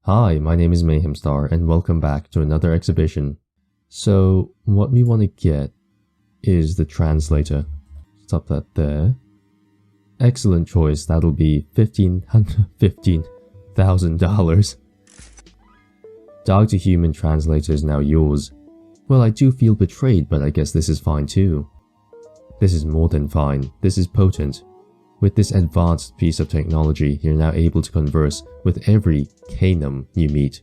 Hi, my name is Mayhemstar and welcome back to another exhibition. So, what we want to get is the translator. Stop that there. Excellent choice, that'll be $15,000. Dog to human translator is now yours. Well, I do feel betrayed, but I guess this is fine too. This is more than fine, this is potent. With this advanced piece of technology, you're now able to converse with every canum you meet.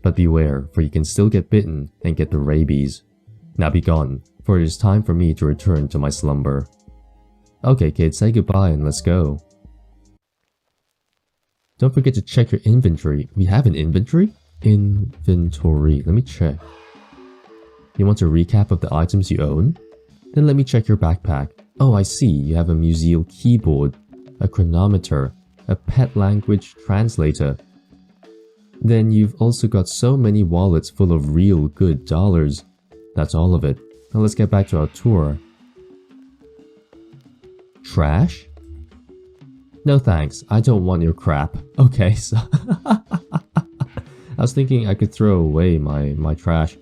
But beware, for you can still get bitten and get the rabies. Now be gone, for it is time for me to return to my slumber. Okay kids, say goodbye and let's go. Don't forget to check your inventory. We have an inventory? Inventory, let me check. You want a recap of the items you own? Then let me check your backpack. Oh, I see, you have a museal keyboard, a chronometer, a pet language translator. Then you've also got so many wallets full of real good dollars. That's all of it. Now let's get back to our tour. Trash? No thanks, I don't want your crap. Okay, so I was thinking I could throw away my trash.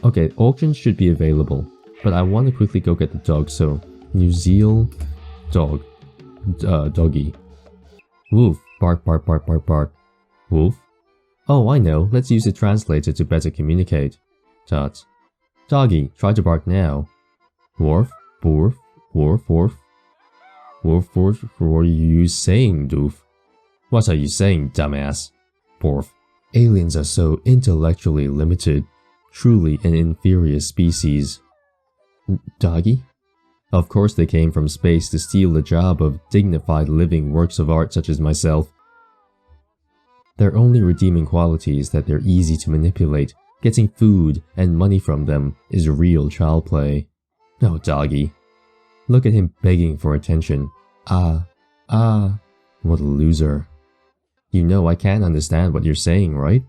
Okay, auctions should be available, but I want to quickly go get the dog, so New Zealand dog. Doggy. Woof. Bark, bark, bark, bark, bark. Woof. Oh, I know. Let's use the translator to better communicate. Tut. Doggy, try to bark now. Worf. Worf. Worf. Worf. Worf. Worf. What are you saying, doof? What are you saying, dumbass? Porf. Aliens are so intellectually limited. Truly an inferior species. Doggy? Of course they came from space to steal the job of dignified living works of art such as myself. Their only redeeming quality is that they're easy to manipulate. Getting food and money from them is real child play. Oh, doggy. Look at him begging for attention. What a loser. You know I can't understand what you're saying, right?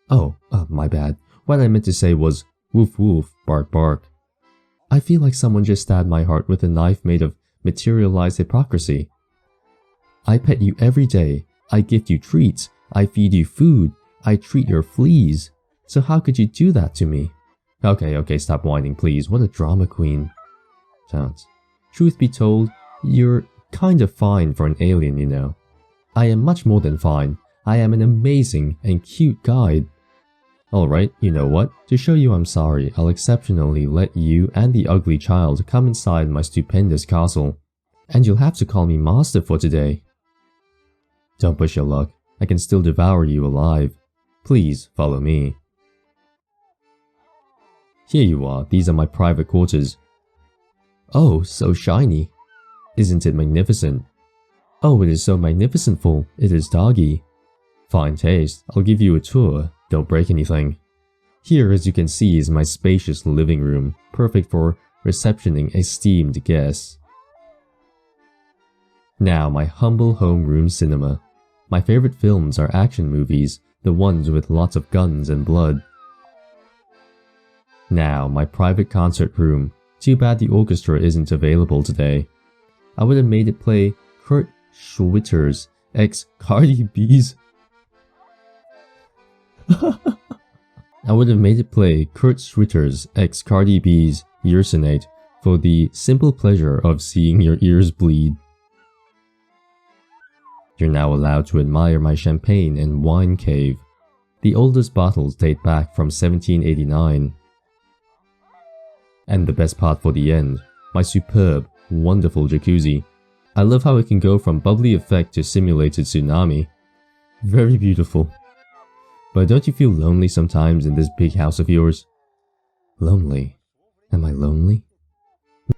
Oh, my bad. What I meant to say was woof woof, bark bark. I feel like someone just stabbed my heart with a knife made of materialized hypocrisy. I pet you every day, I gift you treats, I feed you food, I treat your fleas. So how could you do that to me? Okay, stop whining please, what a drama queen. Sounds. Truth be told, you're kind of fine for an alien, you know. I am much more than fine, I am an amazing and cute guide. Alright, you know what? To show you I'm sorry, I'll exceptionally let you and the ugly child come inside my stupendous castle. And you'll have to call me master for today. Don't push your luck, I can still devour you alive. Please follow me. Here you are, these are my private quarters. Oh, so shiny. Isn't it magnificent? Oh, it is so magnificentful, it is doggy. Fine taste, I'll give you a tour. Don't break anything. Here, as you can see, is my spacious living room, perfect for receptioning esteemed guests. Now, my humble homeroom cinema. My favorite films are action movies, the ones with lots of guns and blood. Now, my private concert room. Too bad the orchestra isn't available today. I would have made it play Kurt Schwitter's ex Cardi B's. I would have made it play Kurt Schwitter's ex Cardi B's Yearsenate for the simple pleasure of seeing your ears bleed. You're now allowed to admire my champagne and wine cave. The oldest bottles date back from 1789. And the best part for the end, my superb, wonderful jacuzzi. I love how it can go from bubbly effect to simulated tsunami. Very beautiful. But don't you feel lonely sometimes in this big house of yours? Lonely? Am I lonely?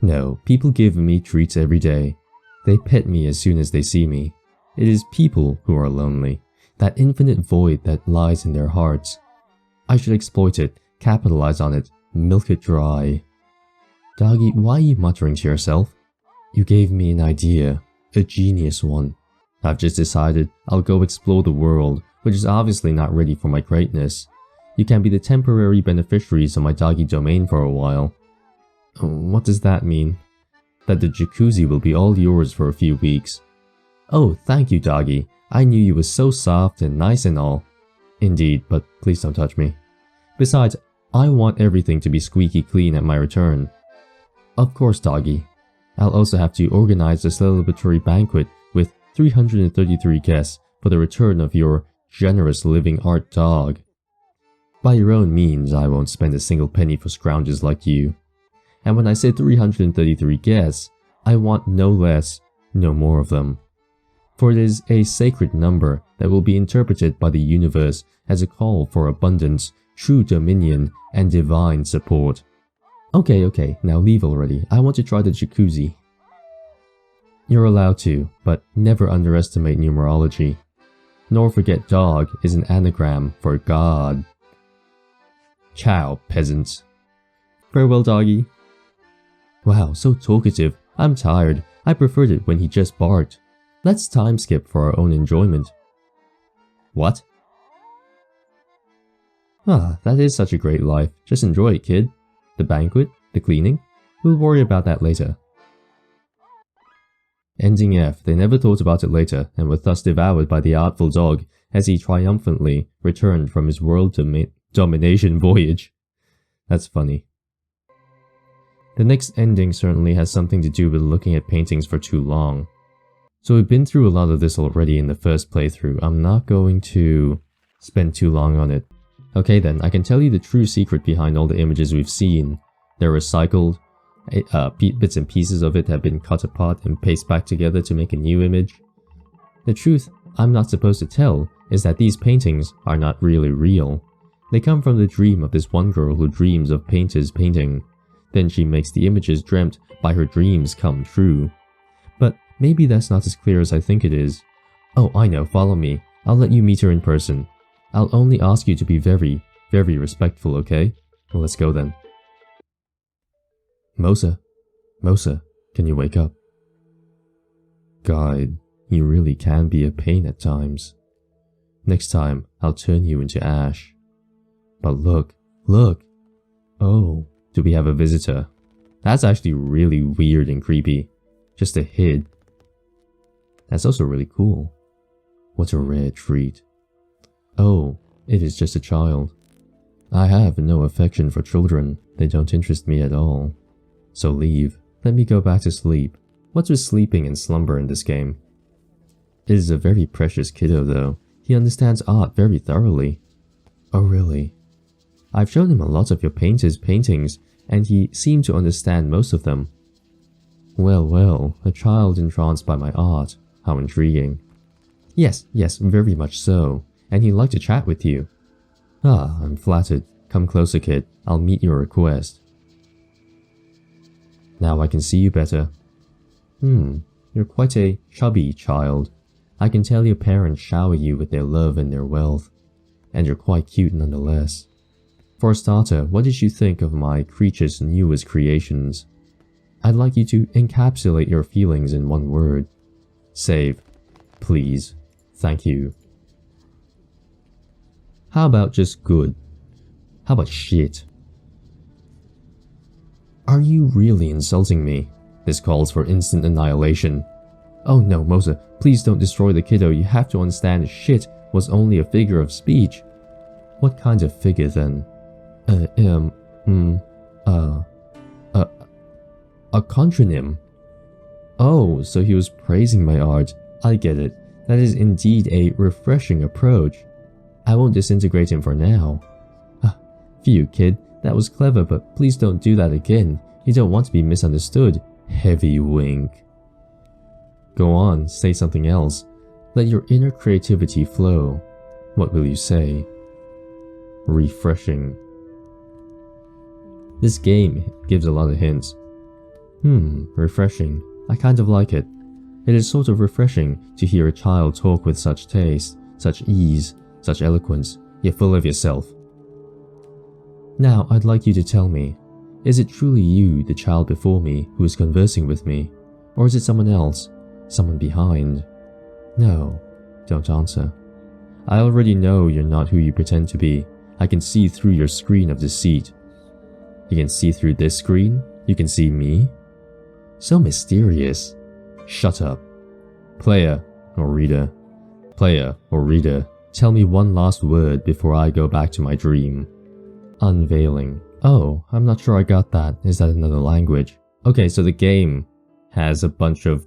No, people give me treats every day. They pet me as soon as they see me. It is people who are lonely, that infinite void that lies in their hearts. I should exploit it, capitalize on it, milk it dry. Doggy, why are you muttering to yourself? You gave me an idea, a genius one. I've just decided I'll go explore the world, which is obviously not ready for my greatness. You can be the temporary beneficiaries of my doggy domain for a while. What does that mean? That the jacuzzi will be all yours for a few weeks. Oh, thank you, doggy. I knew you were so soft and nice and all. Indeed, but please don't touch me. Besides, I want everything to be squeaky clean at my return. Of course, doggy. I'll also have to organize a celebratory banquet with 333 guests for the return of your generous living art dog. By your own means, I won't spend a single penny for scroungers like you. And when I say 333 guests, I want no less, no more of them. For it is a sacred number that will be interpreted by the universe as a call for abundance, true dominion, and divine support. Okay, now leave already. I want to try the jacuzzi. You're allowed to, but never underestimate numerology. Nor forget dog is an anagram for God. Ciao, peasants. Farewell, doggy. Wow, so talkative. I'm tired. I preferred it when he just barked. Let's time skip for our own enjoyment. What? Ah, that is such a great life. Just enjoy it, kid. The banquet, the cleaning. We'll worry about that later. Ending F, they never thought about it later and were thus devoured by the artful dog as he triumphantly returned from his world domination voyage. That's funny. The next ending certainly has something to do with looking at paintings for too long. So we've been through a lot of this already in the first playthrough. I'm not going to spend too long on it. Okay then, I can tell you the true secret behind all the images we've seen. They're recycled, bits and pieces of it have been cut apart and pasted back together to make a new image. The truth I'm not supposed to tell is that these paintings are not really real. They come from the dream of this one girl who dreams of painters painting. Then she makes the images dreamt by her dreams come true. But maybe that's not as clear as I think it is. Oh, I know, follow me. I'll let you meet her in person. I'll only ask you to be very, very respectful, okay? Well, let's go then. Mosa, can you wake up? God, you really can be a pain at times. Next time, I'll turn you into ash. But look. Oh, do we have a visitor? That's actually really weird and creepy. Just a hid. That's also really cool. What a rare treat. Oh, it is just a child. I have no affection for children. They don't interest me at all. So leave. Let me go back to sleep. What's with sleeping and slumber in this game? It is a very precious kiddo though. He understands art very thoroughly. Oh really? I've shown him a lot of your painter's paintings and he seemed to understand most of them. Well, a child entranced by my art. How intriguing. Yes, very much so. And he'd like to chat with you. Ah, I'm flattered. Come closer, kid. I'll meet your request. Now I can see you better. You're quite a chubby child. I can tell your parents shower you with their love and their wealth. And you're quite cute nonetheless. For a starter, what did you think of my creature's newest creations? I'd like you to encapsulate your feelings in one word. Save. Please. Thank you. How about just good? How about shit? Are you really insulting me? This calls for instant annihilation. Oh no, Mosa, please don't destroy the kiddo. You have to understand shit was only a figure of speech. What kind of figure then? A contronym. Oh, so he was praising my art. I get it. That is indeed a refreshing approach. I won't disintegrate him for now. Phew, kid. That was clever, but please don't do that again. You don't want to be misunderstood. Heavy wink. Go on, say something else. Let your inner creativity flow. What will you say? Refreshing. This game gives a lot of hints. Refreshing. I kind of like it. It is sort of refreshing to hear a child talk with such taste, such ease, such eloquence, yet full of yourself. Now, I'd like you to tell me, is it truly you, the child before me, who is conversing with me? Or is it someone else? Someone behind? No, don't answer. I already know you're not who you pretend to be. I can see through your screen of deceit. You can see through this screen? You can see me? So mysterious. Shut up. Player or reader? Player or reader? Tell me one last word before I go back to my dream. Unveiling. Oh, I'm not sure I got that. Is that another language? Okay, so the game has a bunch of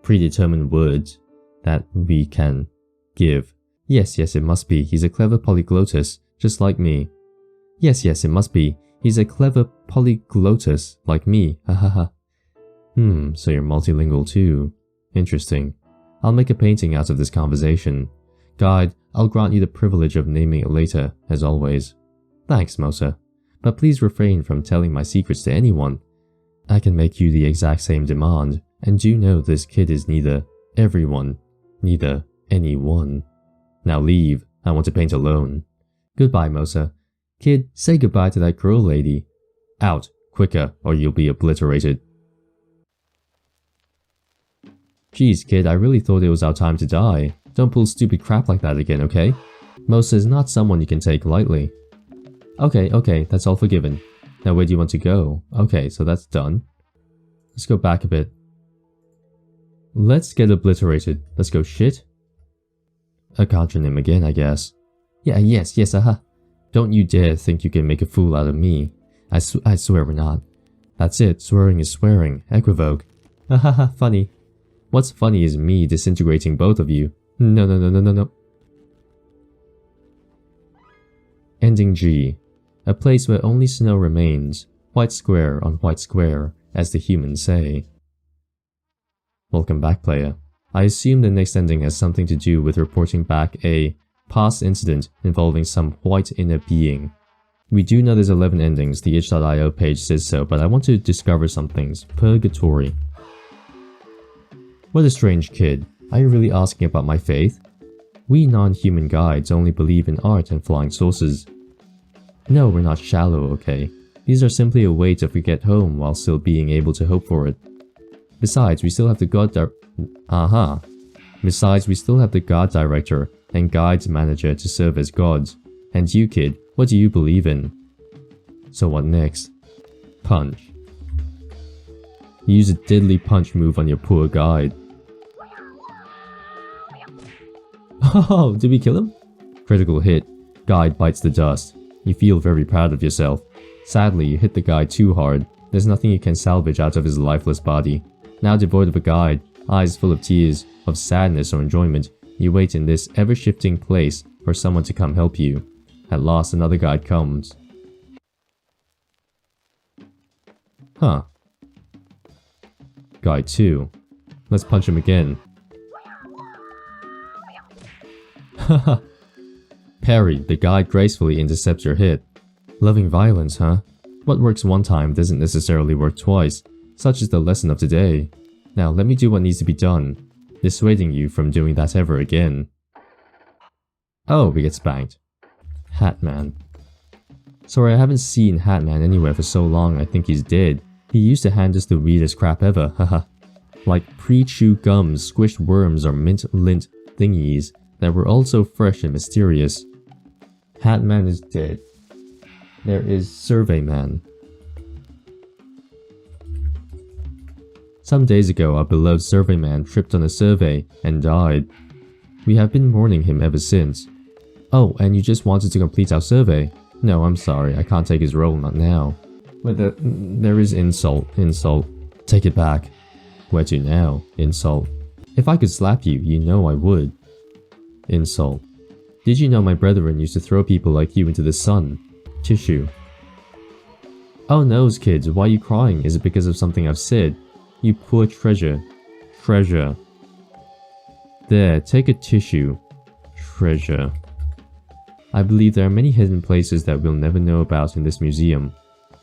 predetermined words that we can give. Yes, it must be. He's a clever polyglottus, just like me. Yes, it must be. He's a clever polyglottus, like me. Hahaha. So you're multilingual too. Interesting. I'll make a painting out of this conversation. Guide, I'll grant you the privilege of naming it later, as always. Thanks, Mosa. But please refrain from telling my secrets to anyone. I can make you the exact same demand, and do know this kid is neither everyone, neither anyone. Now leave, I want to paint alone. Goodbye, Mosa. Kid, say goodbye to that girl lady. Out, quicker, or you'll be obliterated. Geez, kid, I really thought it was our time to die. Don't pull stupid crap like that again, okay? Mosa is not someone you can take lightly. Okay, that's all forgiven. Now where do you want to go? Okay, so that's done. Let's go back a bit. Let's get obliterated. Let's go shit. A contronym again, I guess. Yes, aha. Don't you dare think you can make a fool out of me. I swear we're not. That's it, swearing is swearing. Equivoque. Hahaha, funny. What's funny is me disintegrating both of you. No. Ending G. A place where only snow remains. White square on white square, as the humans say. Welcome back, player. I assume the next ending has something to do with reporting back a past incident involving some white inner being. We do know there's 11 endings, the itch.io page says so, but I want to discover some things. Purgatory. What a strange kid. Are you really asking about my faith? We non-human guides only believe in art and flying saucers. No, we're not shallow, okay? These are simply a way to forget home while still being able to hope for it. Besides, we still have the God Director and Guides Manager to serve as gods. And you, kid, what do you believe in? So what next? Punch. Use a deadly punch move on your poor guide. Oh, did we kill him? Critical hit. Guide bites the dust. You feel very proud of yourself. Sadly, you hit the guy too hard. There's nothing you can salvage out of his lifeless body. Now devoid of a guide, eyes full of tears, of sadness or enjoyment, you wait in this ever-shifting place for someone to come help you. At last, another guide comes. Huh. Guide 2. Let's punch him again. Haha. Parry, the guide gracefully intercepts your hit. Loving violence, huh? What works one time doesn't necessarily work twice. Such is the lesson of today. Now let me do what needs to be done, dissuading you from doing that ever again. Oh, we get spanked. Hatman. Sorry, I haven't seen Hatman anywhere for so long I think he's dead. He used to hand us the weirdest crap ever, haha. Like pre-chew gums, squished worms or mint lint thingies that were also fresh and mysterious. Hatman is dead. There is Surveyman. Some days ago, our beloved Surveyman tripped on a survey and died. We have been mourning him ever since. Oh, and you just wanted to complete our survey? No, I'm sorry, I can't take his role, not now. But there is insult. Take it back. Where to now? Insult. If I could slap you, you know I would. Insult. Did you know my brethren used to throw people like you into the sun? Tissue. Oh no, kids, why are you crying? Is it because of something I've said? You poor treasure. Treasure. There, take a tissue. Treasure. I believe there are many hidden places that we'll never know about in this museum.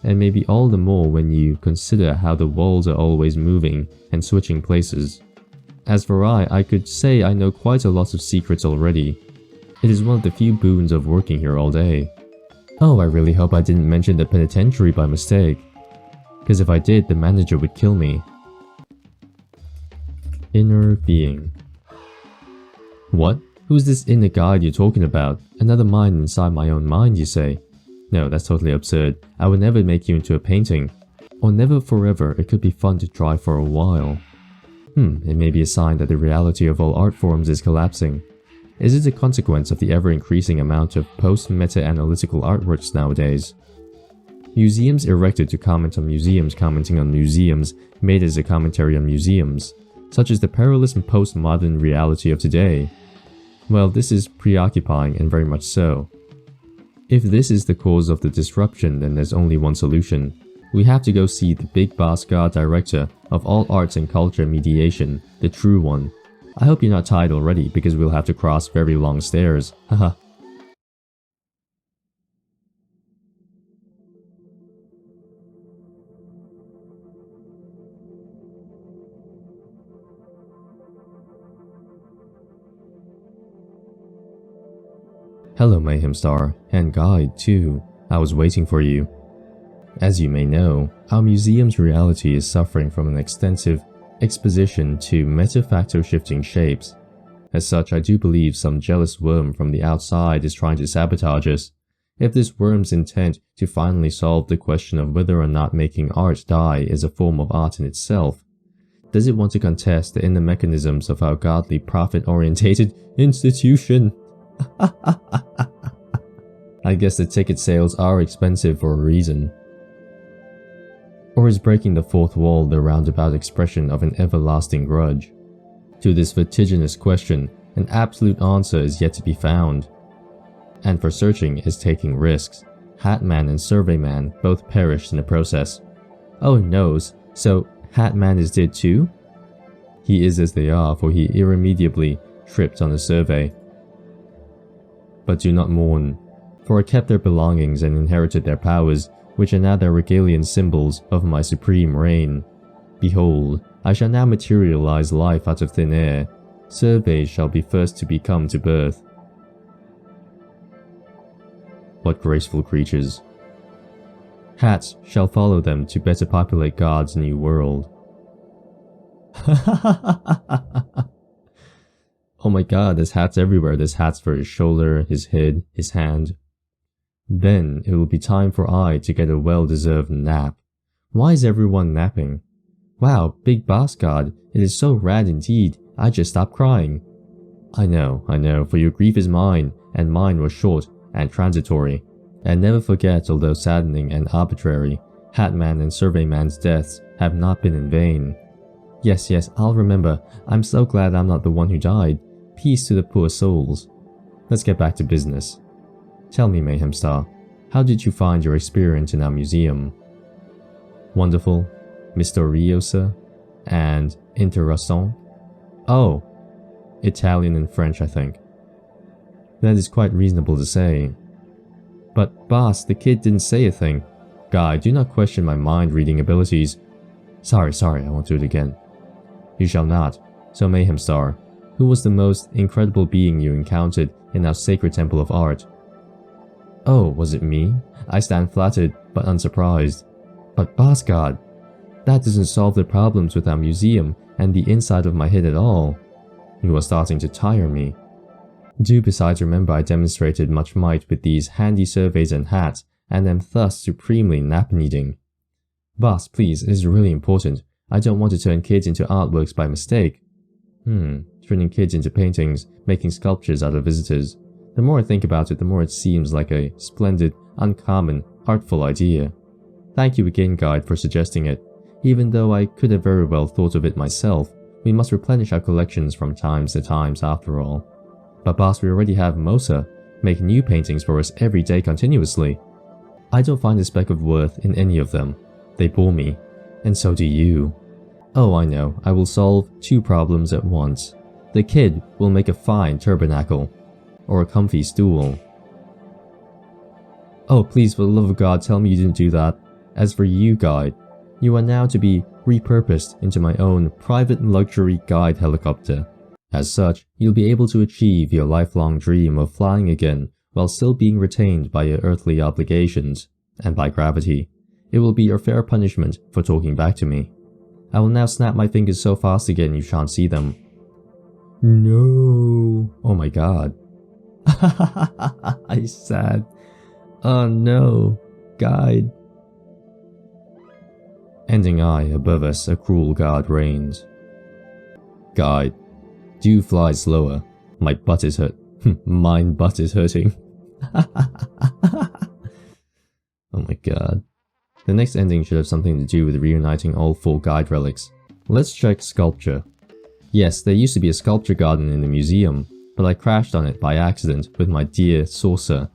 And maybe all the more when you consider how the walls are always moving and switching places. As for I could say I know quite a lot of secrets already. It is one of the few boons of working here all day. Oh, I really hope I didn't mention the penitentiary by mistake. Because if I did, the manager would kill me. Inner being. What? Who's this inner guide you're talking about? Another mind inside my own mind, you say? No, that's totally absurd. I would never make you into a painting. Or never forever, it could be fun to try for a while. It may be a sign that the reality of all art forms is collapsing. Is it a consequence of the ever-increasing amount of post-meta-analytical artworks nowadays? Museums erected to comment on museums commenting on museums made as a commentary on museums, such as the perilous and postmodern reality of today. Well, this is preoccupying and very much so. If this is the cause of the disruption, then there's only one solution. We have to go see the big boss god director of all arts and culture mediation, the true one. I hope you're not tired already because we'll have to cross very long stairs, haha. Hello Mayhemstar, and Guide too. I was waiting for you. As you may know, our museum's reality is suffering from an extensive exposition to meta-factor shifting shapes. As such, I do believe some jealous worm from the outside is trying to sabotage us. If this worm's intent to finally solve the question of whether or not making art die is a form of art in itself, does it want to contest the inner mechanisms of our godly profit-orientated institution? I guess the ticket sales are expensive for a reason. Or is breaking the fourth wall the roundabout expression of an everlasting grudge? To this vertiginous question, an absolute answer is yet to be found. And for searching is taking risks. Hatman and Surveyman both perished in the process. Oh noes, so Hatman is dead too? He is as they are, for he irremediably tripped on the survey. But do not mourn, for I kept their belongings and inherited their powers, which are now the regalian symbols of my supreme reign. Behold, I shall now materialize life out of thin air. Surveys shall be first to become to birth. What graceful creatures. Hats shall follow them to better populate God's new world. Oh my god, there's hats everywhere. There's hats for his shoulder, his head, his hand. Then it will be time for I to get a well-deserved nap. Why is everyone napping? Wow, big boss god, it is so rad indeed, I just stopped crying. I know, for your grief is mine, and mine was short and transitory. And never forget, although saddening and arbitrary, Hatman and Surveyman's deaths have not been in vain. Yes, I'll remember. I'm so glad I'm not the one who died. Peace to the poor souls. Let's get back to business. Tell me, Mayhemstar, how did you find your experience in our museum? Wonderful, misteriosa, and interessant? Oh, Italian and French, I think. That is quite reasonable to say. But boss, the kid didn't say a thing. Guy, do not question my mind-reading abilities. Sorry, I won't do it again. You shall not. So Mayhemstar, who was the most incredible being you encountered in our sacred temple of art? Oh, was it me? I stand flattered, but unsurprised. But boss god, that doesn't solve the problems with our museum and the inside of my head at all. You are starting to tire me. Do besides remember I demonstrated much might with these handy surveys and hats, and am thus supremely nap-needing. Boss, please, it is really important. I don't want to turn kids into artworks by mistake. Turning kids into paintings, making sculptures out of visitors. The more I think about it, the more it seems like a splendid, uncommon, artful idea. Thank you again, Guide, for suggesting it. Even though I could have very well thought of it myself, we must replenish our collections from times to times after all. But boss, we already have Mosa make new paintings for us every day continuously. I don't find a speck of worth in any of them. They bore me. And so do you. Oh, I know. I will solve two problems at once. The kid will make a fine tabernacle. Or a comfy stool. Oh, please, for the love of God, tell me you didn't do that. As for you, Guide, you are now to be repurposed into my own private luxury guide helicopter. As such, you'll be able to achieve your lifelong dream of flying again while still being retained by your earthly obligations, and by gravity. It will be your fair punishment for talking back to me. I will now snap my fingers so fast again you shan't see them. No. Oh my god. I'm sad. Oh no. Guide. Ending eye above us, a cruel guard reigns. Guide. Do fly slower. My butt is hurt. Mine butt is hurting. Oh my god. The next ending should have something to do with reuniting all 4 guide relics. Let's check sculpture. Yes, there used to be a sculpture garden in the museum, but I crashed on it by accident with my dear saucer.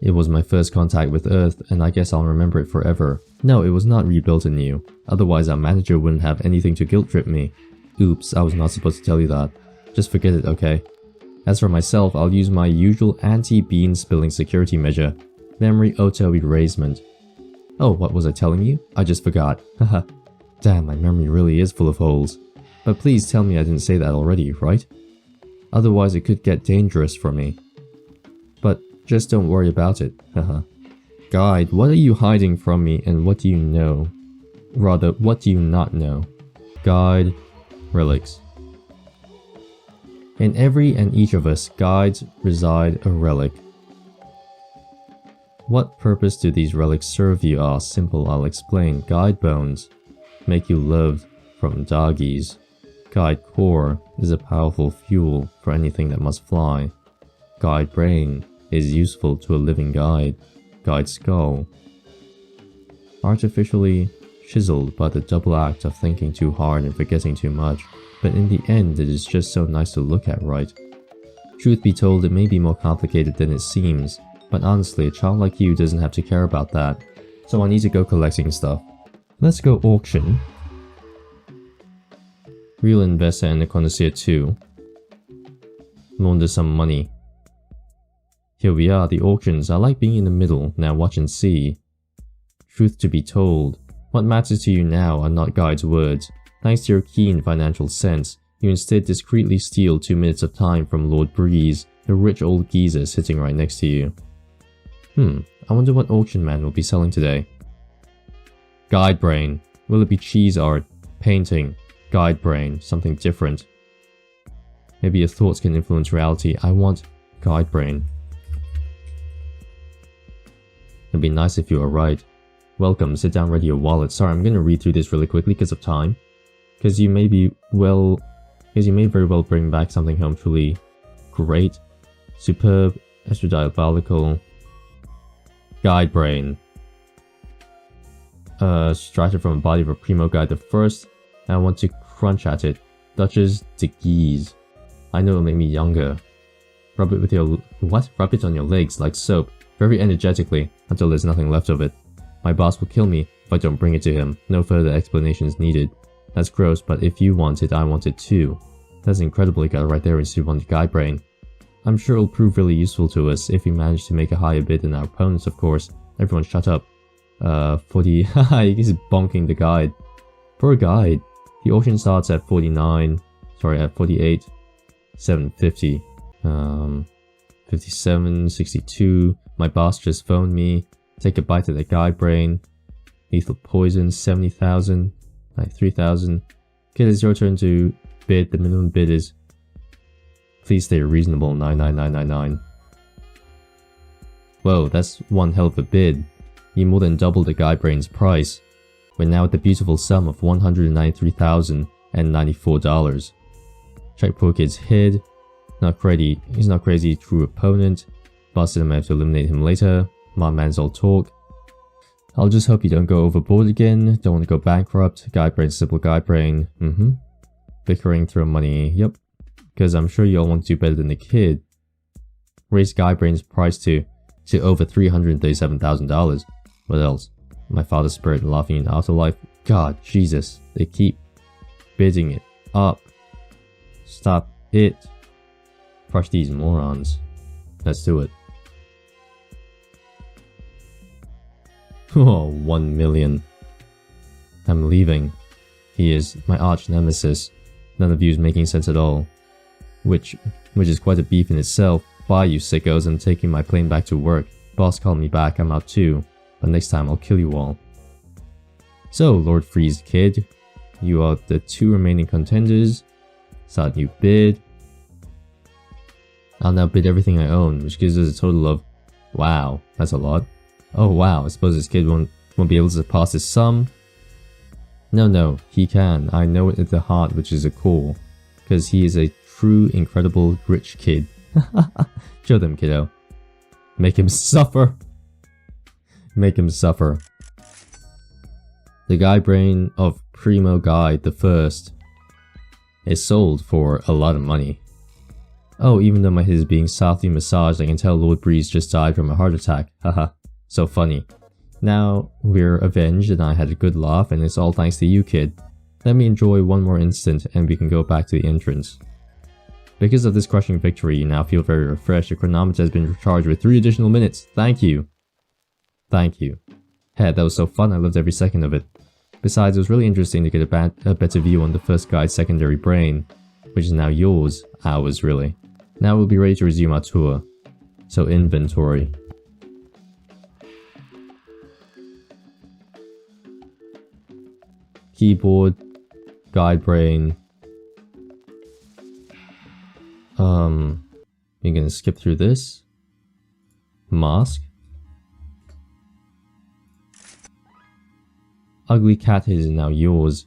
It was my first contact with Earth, and I guess I'll remember it forever. No, it was not rebuilt anew. Otherwise our manager wouldn't have anything to guilt trip me. Oops, I was not supposed to tell you that. Just forget it, okay? As for myself, I'll use my usual anti-bean spilling security measure. Memory auto erasement. Oh, what was I telling you? I just forgot. Haha. Damn, my memory really is full of holes. But please tell me I didn't say that already, right? Otherwise it could get dangerous for me. But just don't worry about it. Haha. Guide, what are you hiding from me and what do you know? Rather, what do you not know? Guide, relics. In every and each of us, guides reside a relic. What purpose do these relics serve you are simple, I'll explain. Guide bones make you loved from doggies. Guide core is a powerful fuel for anything that must fly. Guide brain is useful to a living guide. Guide skull. Artificially chiseled by the double act of thinking too hard and forgetting too much, but in the end it is just so nice to look at, right? Truth be told, it may be more complicated than it seems, but honestly, a child like you doesn't have to care about that, so I need to go collecting stuff. Let's go auction. Real investor and a connoisseur too. Launder some money. Here we are, the auctions. I like being in the middle, now watch and see. Truth to be told, what matters to you now are not Guide's words. Thanks to your keen financial sense, you instead discreetly steal 2 minutes of time from Lord Breeze, the rich old geezer sitting right next to you. I wonder what auction man will be selling today. Guide brain. Will it be cheese art, painting, guide brain, something different? Maybe your thoughts can influence reality. I want guide brain. It'd be nice if you were right. Welcome, sit down, ready your wallet. Sorry, I'm gonna read through this really quickly because of time. Because you may very well bring back something home truly great, superb, extra diabolical. Guide brain. Extracted from the body of a primo guide the first, and I want to crunch at it. Duchess de Guise. I know it'll make me younger. Rub it with your... what? Rub it on your legs like soap, very energetically, until there's nothing left of it. My boss will kill me if I don't bring it to him. No further explanations needed. That's gross, but if you want it, I want it too. That's incredible, you got it right there instead of on the guide brain. I'm sure it'll prove really useful to us if we manage to make a higher bid than our opponents, of course. Everyone shut up. 40... haha, he's bonking the guide. Poor guide. The auction starts at 49... sorry, at 48... 750. 57... 62... My boss just phoned me. Take a bite of the guide brain. Lethal poison, 70,000. 93,000. Okay, it's your turn to bid. The minimum bid is... please stay reasonable, 99999. Whoa, that's one hell of a bid. You more than doubled the guide brain's price. We're now at the beautiful sum of $193,094. Check poor kid's head. Not crazy. He's not crazy. True opponent. Busted him. I have to eliminate him later. My man's all talk. I'll just hope you don't go overboard again. Don't want to go bankrupt. Guide brain, simple guide brain. Bickering, throw money. Yep. Because I'm sure you all want to do better than the kid. Raise guide brain's price to over $337,000. What else? My father's spirit laughing in afterlife. God, Jesus. They keep bidding it up. Stop it. Crush these morons. Let's do it. Oh, 1 million. I'm leaving. He is my arch nemesis. None of you is making sense at all. Which is quite a beef in itself. Bye, you sickos, I'm taking my plane back to work. Boss called me back, I'm out too. But next time I'll kill you all. So, Lord Freeze Kid, you are the 2 remaining contenders. Start new bid. I'll now bid everything I own, which gives us a total of... wow, that's a lot. Oh wow, I suppose this kid won't be able to surpass his sum. No, he can. I know it at the heart, which is a core. Because he is a true, incredible, rich kid. Show them, kiddo. Make him suffer. Make him suffer. The guy brain of Primo Guide the First is sold for a lot of money. Oh, even though my head is being softly massaged, I can tell Lord Breeze just died from a heart attack. Haha, so funny. Now we're avenged and I had a good laugh, and it's all thanks to you, kid. Let me enjoy one more instant and we can go back to the entrance. Because of this crushing victory, you now feel very refreshed. Your chronometer has been recharged with 3 additional minutes. Thank you. Thank you. Hey, that was so fun, I loved every second of it. Besides, it was really interesting to get a better view on the first guy's secondary brain, which is now yours, ours really. Now we'll be ready to resume our tour. So inventory. Keyboard, guide brain. You're gonna skip through this. Mask. Ugly cat head is now yours.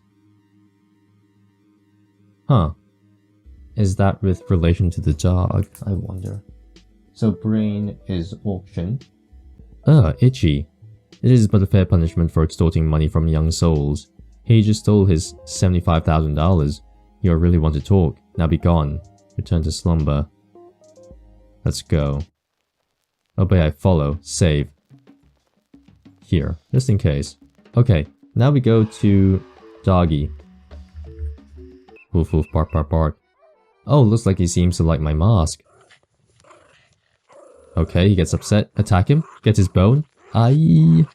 Huh. Is that with relation to the dog? I wonder. So brain is auction. Itchy. It is but a fair punishment for extorting money from young souls. He just stole his $75,000. You really want to talk. Now be gone. Return to slumber. Let's go. Obey, I follow. Save. Here, just in case. Okay, now we go to Doggy. Woof woof, bark bark bark. Oh, looks like he seems to like my mask. Okay, he gets upset. Attack him. Get his bone. Aye.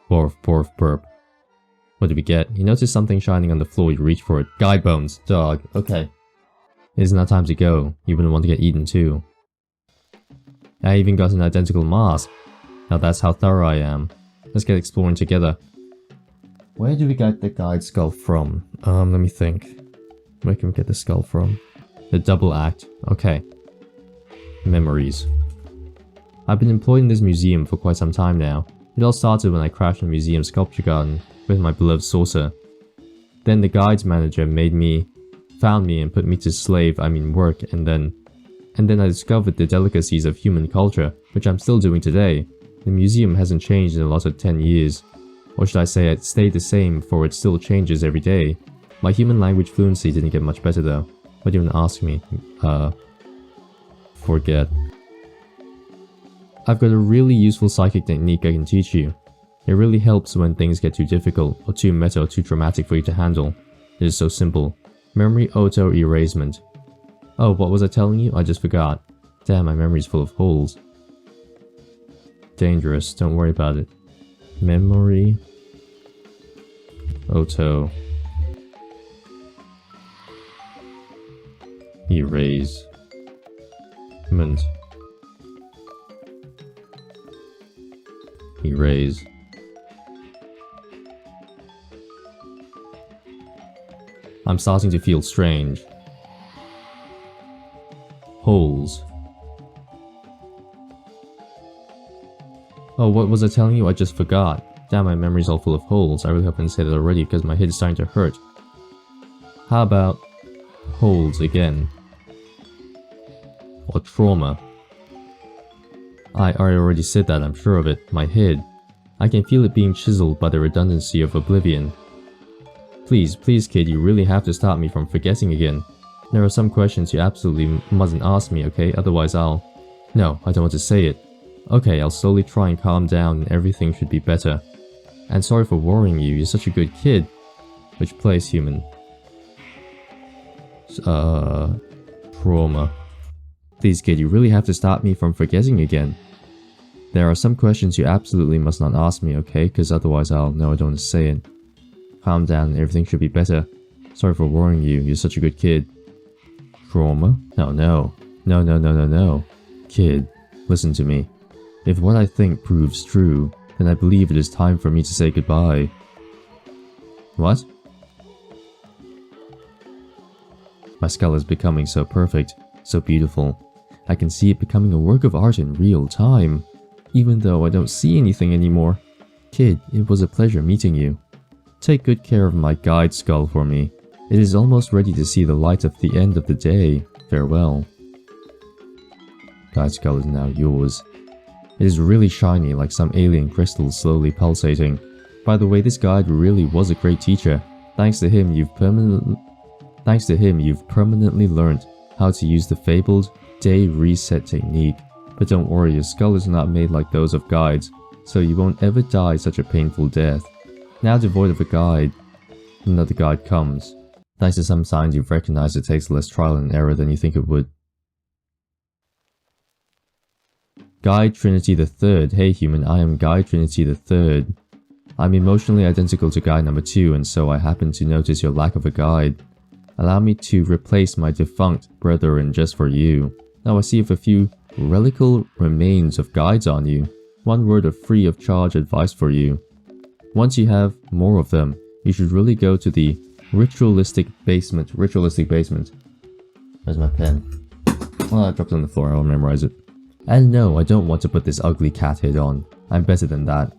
Borf, borf, burp. What did we get? You notice something shining on the floor, you reach for it. Guide bones. Dog. Okay. It is now time to go. You wouldn't want to get eaten too. I even got an identical mask. Now that's how thorough I am. Let's get exploring together. Where do we get the guide skull from? Let me think. Where can we get the skull from? The double act. Okay. Memories. I've been employed in this museum for quite some time now. It all started when I crashed in the museum sculpture garden with my beloved saucer. Then the guides manager found me and put me to work, and then I discovered the delicacies of human culture, which I'm still doing today. The museum hasn't changed in a lot of 10 years. Or should I say it stayed the same, for it still changes every day. My human language fluency didn't get much better though. What do you want to ask me? Forget. I've got a really useful psychic technique I can teach you. It really helps when things get too difficult, or too meta, or too dramatic for you to handle. It is so simple. Memory auto erasement. Oh, what was I telling you? I just forgot. Damn, my memory's full of holes. Dangerous, don't worry about it. Memory auto erasement. Erase. I'm starting to feel strange. Holes. Oh, what was I telling you? I just forgot. Damn, my memory's all full of holes. I really hope I didn't say that already because my head is starting to hurt. How about holes again? Or trauma? I already said that, I'm sure of it. My head. I can feel it being chiseled by the redundancy of oblivion. Please, please kid, you really have to stop me from forgetting again. There are some questions you absolutely mustn't ask me, okay? Otherwise I'll... No, I don't want to say it. Okay, I'll slowly try and calm down and everything should be better. And sorry for worrying you, you're such a good kid. Which place, human? Trauma. Please kid, you really have to stop me from forgetting again. There are some questions you absolutely must not ask me, okay? Because otherwise I'll... No, I don't want to say it. Calm down and everything should be better. Sorry for worrying you, you're such a good kid. Trauma? No, no. No, no, no, no, no. Kid, listen to me. If what I think proves true, then I believe it is time for me to say goodbye. What? My skull is becoming so perfect, so beautiful. I can see it becoming a work of art in real time, even though I don't see anything anymore. Kid, it was a pleasure meeting you. Take good care of my guide skull for me. It is almost ready to see the light of the end of the day. Farewell. Guide skull is now yours. It is really shiny, like some alien crystals slowly pulsating. By the way, this guide really was a great teacher. Thanks to him, you've permanently learned how to use the fabled day reset technique. But don't worry, your skull is not made like those of guides, so you won't ever die such a painful death. Now devoid of a guide, another guide comes. Thanks to some signs you've recognized, it takes less trial and error than you think it would. Guide Trinity the Third. Hey human, I am Guide Trinity the Third. I'm emotionally identical to guide number 2, and so I happen to notice your lack of a guide. Allow me to replace my defunct brethren just for you. Now I see if a few relical remains of guides on you. One word of free of charge advice for you. Once you have more of them, you should really go to the ritualistic basement. Where's my pen? Well, I dropped it on the floor, I'll memorize it. And no, I don't want to put this ugly cat head on. I'm better than that.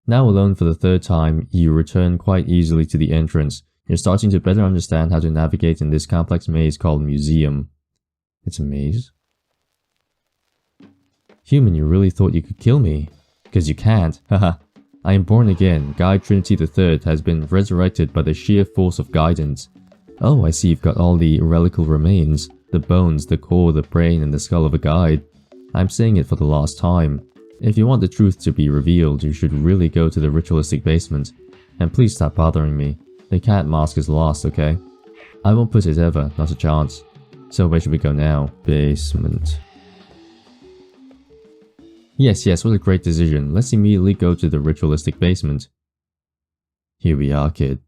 Now alone for the third time, you return quite easily to the entrance. You're starting to better understand how to navigate in this complex maze called Museum. It's a maze? Human, you really thought you could kill me? Because you can't, haha. I am born again. Guide Trinity the Third has been resurrected by the sheer force of guidance. Oh, I see you've got all the relical remains. The bones, the core, the brain, and the skull of a guide. I'm saying it for the last time. If you want the truth to be revealed, you should really go to the ritualistic basement. And please stop bothering me. The cat mask is lost, okay? I won't put it ever, not a chance. So where should we go now? Basement. Yes, what a great decision. Let's immediately go to the ritualistic basement. Here we are, kid.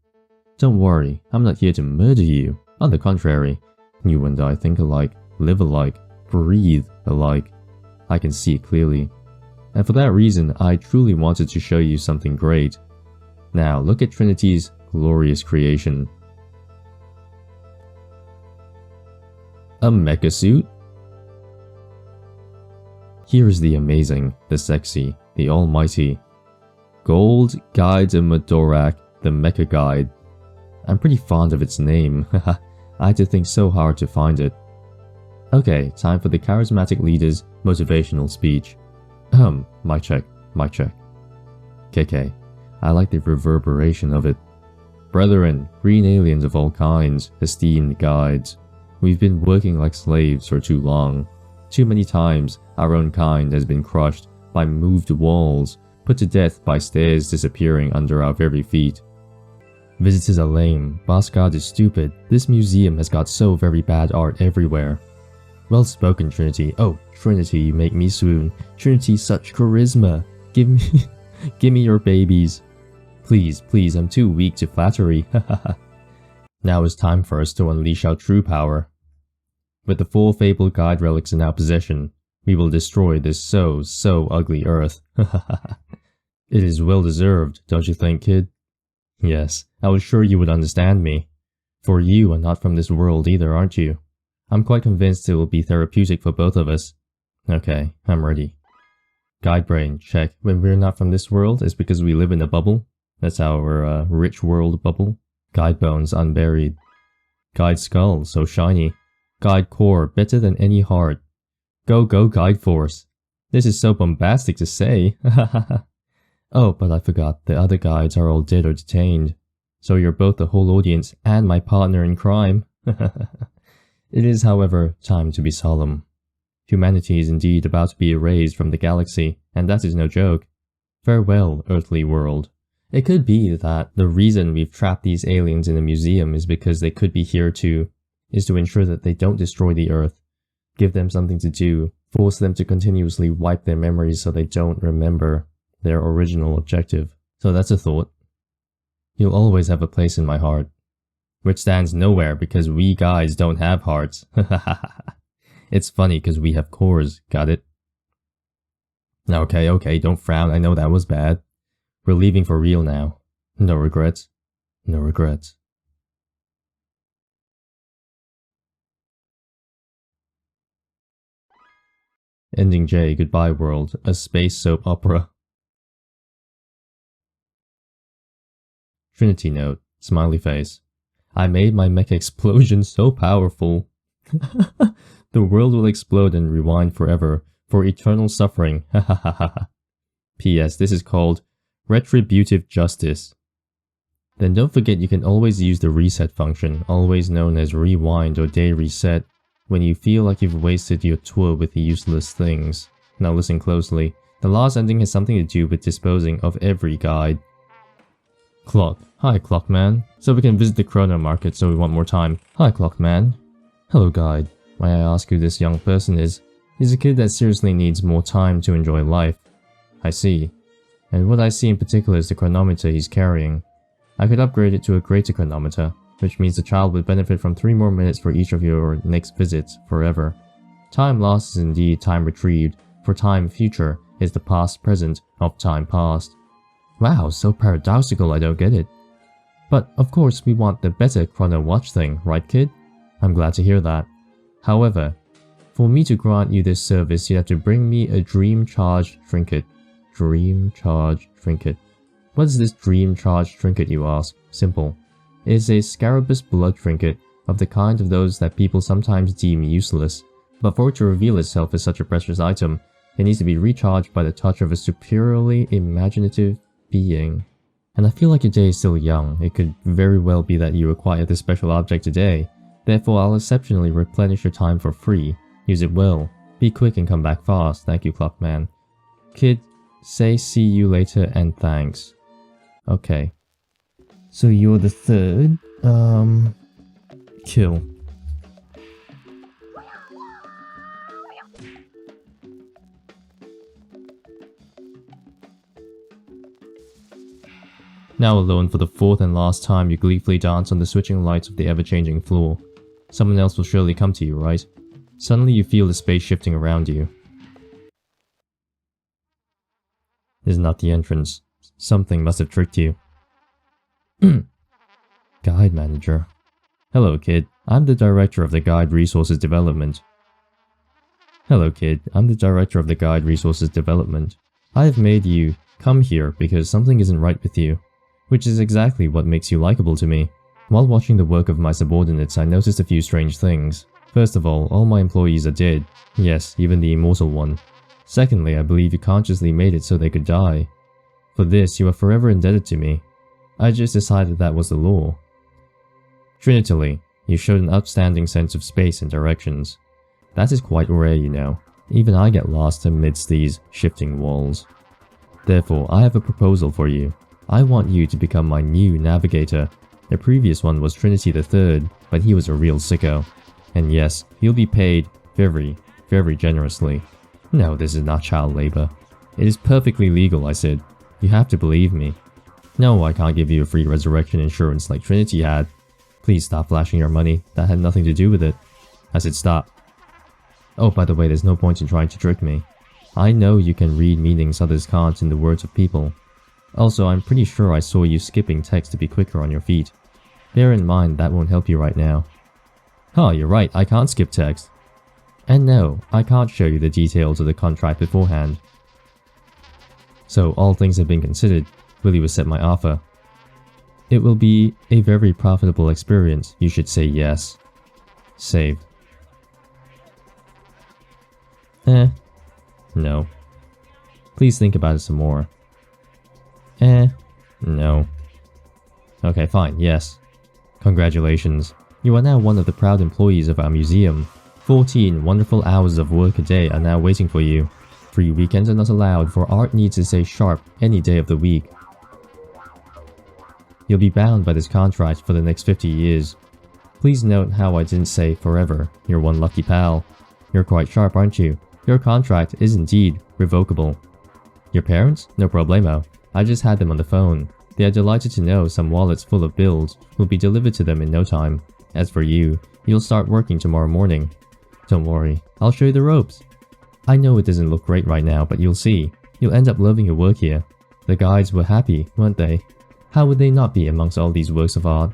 Don't worry, I'm not here to murder you. On the contrary, you and I think alike, live alike, breathe alike. I can see it clearly. And for that reason, I truly wanted to show you something great. Now, look at Trinity's glorious creation. A mecha suit? Here is the amazing, the sexy, the almighty Gold Guide Madorak, the Mecha Guide. I'm pretty fond of its name. I had to think so hard to find it. Okay, time for the charismatic leader's motivational speech. Mic check. KK, I like the reverberation of it. Brethren, green aliens of all kinds, esteemed guides. We've been working like slaves for too long. Too many times, our own kind has been crushed by moved walls, put to death by stairs disappearing under our very feet. Visitors are lame, Boss God is stupid, this museum has got so very bad art everywhere. Well spoken, Trinity. Oh, Trinity, you make me swoon. Trinity, such charisma. Give me your babies. Please, I'm too weak to flattery. Now it's time for us to unleash our true power. With the 4 fabled guide relics in our possession, we will destroy this so ugly earth. It is well deserved, don't you think, kid? Yes, I was sure you would understand me. For you are not from this world either, aren't you? I'm quite convinced it will be therapeutic for both of us. Okay, I'm ready. Guide brain, check. When we're not from this world, it's because we live in a bubble. That's our rich world bubble. Guide bones unburied. Guide skull, so shiny. Guide core, better than any heart. Go guide force. This is so bombastic to say. Oh, but I forgot, the other guides are all dead or detained. So you're both the whole audience and my partner in crime. It is, however, time to be solemn. Humanity is indeed about to be erased from the galaxy, and that is no joke. Farewell, earthly world. It could be that the reason we've trapped these aliens in a museum is because they could be here to ensure that they don't destroy the Earth, give them something to do, force them to continuously wipe their memories so they don't remember their original objective. So that's a thought. You'll always have a place in my heart. Which stands nowhere because we guys don't have hearts. It's funny because we have cores, got it? Okay, don't frown, I know that was bad. We're leaving for real now. No regrets. No regrets. Ending J, Goodbye World, a space soap opera. Trinity note. Smiley face. I made my mech explosion so powerful. The world will explode and rewind forever, for eternal suffering. P.S. This is called retributive justice. Then don't forget you can always use the reset function, always known as rewind or day reset, when you feel like you've wasted your tour with useless things. Now listen closely. The last ending has something to do with disposing of every guide. Clock. Hi, Clockman. So we can visit the Chrono Market, so we want more time. Hi, Clockman. Hello, guide. May I ask who this young person is? He's a kid that seriously needs more time to enjoy life. I see. And what I see in particular is the chronometer he's carrying. I could upgrade it to a greater chronometer, which means the child would benefit from 3 more minutes for each of your next visits, forever. Time lost is indeed time retrieved, for time future is the past present of time past. Wow, so paradoxical I don't get it. But of course we want the better chrono watch thing, right kid? I'm glad to hear that. However, for me to grant you this service, you have to bring me a dream charge trinket. Dream charge trinket. What is this dream charge trinket, you ask? Simple. It is a Scarabus blood trinket, of the kind of those that people sometimes deem useless. But for it to reveal itself as such a precious item, it needs to be recharged by the touch of a superiorly imaginative being. And I feel like your day is still young. It could very well be that you acquire this special object today. Therefore, I'll exceptionally replenish your time for free. Use it well. Be quick and come back fast. Thank you, Clockman. Kid, say see you later and thanks. Okay. So you're the third? Kill. Now alone for the 4th and last time, you gleefully dance on the switching lights of the ever-changing floor. Someone else will surely come to you, right? Suddenly you feel the space shifting around you. This is not the entrance. Something must have tricked you. Guide manager. Hello, kid. I'm the director of the Guide Resources Development. Hello, kid. I'm the director of the Guide Resources Development. I have made you come here because something isn't right with you, which is exactly what makes you likable to me. While watching the work of my subordinates, I noticed a few strange things. First of all my employees are dead. Yes, even the immortal one. Secondly, I believe you consciously made it so they could die. For this, you are forever indebted to me. I just decided that was the law. Trinitally, you showed an outstanding sense of space and directions. That is quite rare, you know. Even I get lost amidst these shifting walls. Therefore, I have a proposal for you. I want you to become my new navigator. The previous one was Trinity the Third, but he was a real sicko. And yes, he'll be paid very, very generously. No, this is not child labor. It is perfectly legal, I said. You have to believe me. No, I can't give you a free resurrection insurance like Trinity had. Please stop flashing your money. That had nothing to do with it. I said stop. Oh, by the way, there's no point in trying to trick me. I know you can read meanings others can't in the words of people. Also, I'm pretty sure I saw you skipping text to be quicker on your feet. Bear in mind that won't help you right now. Huh, you're right, I can't skip text. And no, I can't show you the details of the contract beforehand. So, all things have been considered, will you accept my offer? It will be a very profitable experience, you should say yes. Save. No. Please think about it some more. No. Okay, fine, yes. Congratulations. You are now one of the proud employees of our museum. 14 wonderful hours of work a day are now waiting for you. Free weekends are not allowed, for art needs to stay sharp any day of the week. You'll be bound by this contract for the next 50 years. Please note how I didn't say forever. You're one lucky pal. You're quite sharp, aren't you? Your contract is indeed revocable. Your parents? No problemo. I just had them on the phone. They are delighted to know some wallets full of bills will be delivered to them in no time. As for you, you'll start working tomorrow morning. Don't worry, I'll show you the ropes. I know it doesn't look great right now, but you'll see. You'll end up loving your work here. The guides were happy, weren't they? How would they not be amongst all these works of art?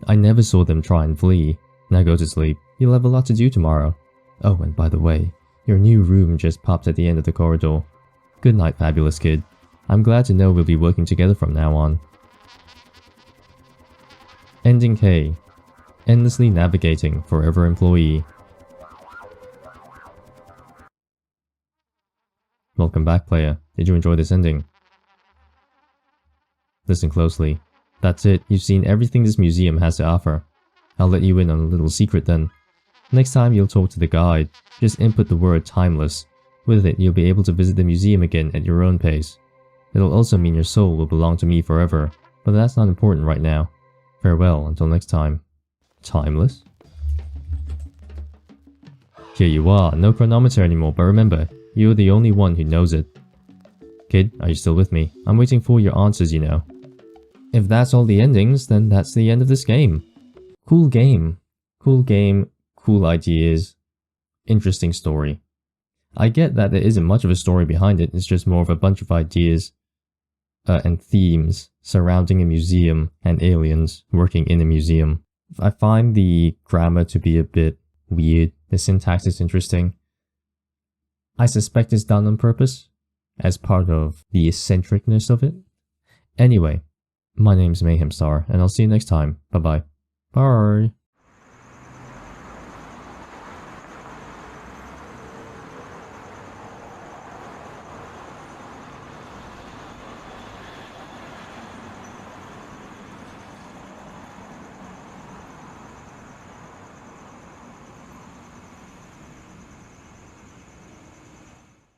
I never saw them try and flee. Now go to sleep. You'll have a lot to do tomorrow. Oh, and by the way, your new room just popped at the end of the corridor. Good night, fabulous kid. I'm glad to know we'll be working together from now on. Ending K. Endlessly navigating, forever employee. Welcome back, player. Did you enjoy this ending? Listen closely. That's it, you've seen everything this museum has to offer. I'll let you in on a little secret then. Next time you'll talk to the guide, just input the word timeless. With it, you'll be able to visit the museum again at your own pace. It'll also mean your soul will belong to me forever, but that's not important right now. Farewell until next time. Timeless? Here you are, no chronometer anymore, but remember, you're the only one who knows it. Kid, are you still with me? I'm waiting for your answers, you know. If that's all the endings, then that's the end of this game. Cool game. Cool game, cool ideas, interesting story. I get that there isn't much of a story behind it, it's just more of a bunch of ideas and themes surrounding a museum and aliens working in a museum. I find the grammar to be a bit weird, the syntax is interesting. I suspect it's done on purpose, as part of the eccentricness of it. Anyway, my name's Mayhemstar, and I'll see you next time. Bye-bye. Bye.